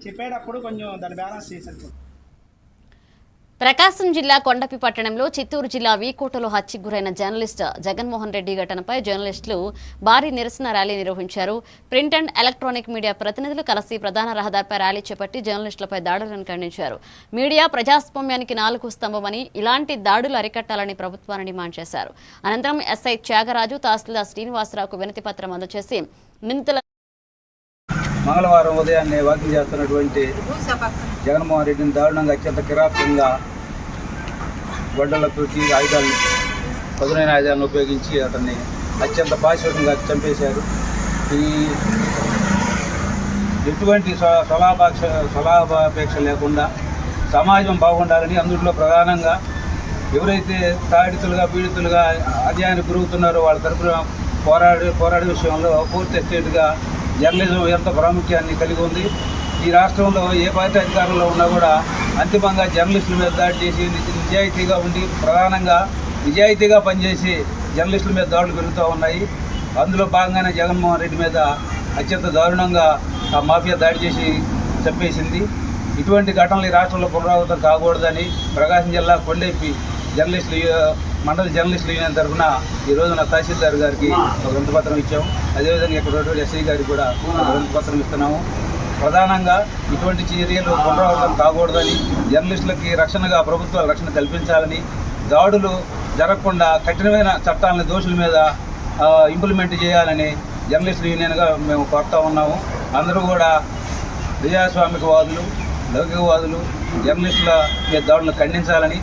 చెప్పేటప్పుడు కొంచెం దాన్ని బ్యాలెన్స్ చేశారు. ప్రకాశం జిల్లా కొండపి పట్టణంలో చిత్తూరు జిల్లా వీకోటలో హత్యకు గురైన జర్నలిస్ట్ జగన్మోహన్ రెడ్డి ఘటనపై జర్నలిస్టులు భారీ నిరసన ర్యాలీ నిర్వహించారు. ప్రింట్ అండ్ ఎలక్ట్రానిక్ మీడియా ప్రతినిధులు కలిసి ప్రధాన రహదారిపై ర్యాలీ చేపట్టి జర్నలిస్టులపై దాడులను ఖండించారు. మీడియా ప్రజాస్వామ్యానికి 4 స్తంభమని, ఇలాంటి దాడులు అరికట్టాలని ప్రభుత్వాన్ని డిమాండ్ చేశారు. అనంతరం ఎస్ఐ త్యాగరాజు, తహసీల్దార్ శ్రీనివాసరావుకు వినతి పత్రం అందజేసి నిందితుల మంగళవారం ఉదయాన్నే వాకింగ్ చేస్తున్నటువంటి జగన్మోహన్ రెడ్డిని దారుణంగా అత్యంత కిరాతకంగా గొడ్డలతోటి పదునైన ఆయుధాలను ఉపయోగించి అతన్ని అత్యంత పాశవికంగా చంపేశారు. ఈ ఎటువంటి స్వలాభాపేక్ష లేకుండా సమాజం బాగుండాలని, అందులో ప్రధానంగా ఎవరైతే తాడితులుగా పీడితులుగా అధ్యాయానికి గురవుతున్నారో వాళ్ళ తరఫున పోరాడే విషయంలో పూర్తి ఎస్టేట్గా జర్నలిజం ఎంత ప్రాముఖ్యాన్ని కలిగి ఉంది. ఈ రాష్ట్రంలో ఏ పార్టీ అధికారంలో ఉన్నా కూడా అంతిమంగా జర్నలిస్టుల మీద దాడి చేసి నిజాయితీగా ఉండి, ప్రధానంగా నిజాయితీగా పనిచేసి జర్నలిస్టుల మీద దాడులు పెరుగుతూ ఉన్నాయి. అందులో భాగంగానే జగన్మోహన్ రెడ్డి మీద అత్యంత దారుణంగా ఆ మాఫియా దాడి చేసి చంపేసింది. ఇటువంటి ఘటనలు ఈ రాష్ట్రంలో పునరావృతం కాకూడదని ప్రకాశం జిల్లా కొండెపి మండల జర్నలిస్టుల యూనియన్ తరఫున ఈ రోజున తహసీల్దార్ గారికి ఒక వినతిపత్రం ఇచ్చాము. అదేవిధంగా ఇక్కడ ఎస్ఐ గారికి కూడా ఒక వినతిపత్రం ఇస్తున్నాము. ప్రధానంగా ఇటువంటి చర్యలు పునరావృతం కాకూడదని, జర్నలిస్టులకి రక్షణగా ప్రభుత్వాలు రక్షణ కల్పించాలని, దాడులు జరగకుండా కఠినమైన చట్టాలను దోషుల మీద ఇంప్లిమెంట్ చేయాలని జర్నలిస్టుల యూనియన్గా మేము కోరుతూ ఉన్నాము. అందరూ కూడా ప్రజాస్వామికవాదులు, లౌకికవాదులు జర్నలిస్టుల మీద దాడులను ఖండించాలని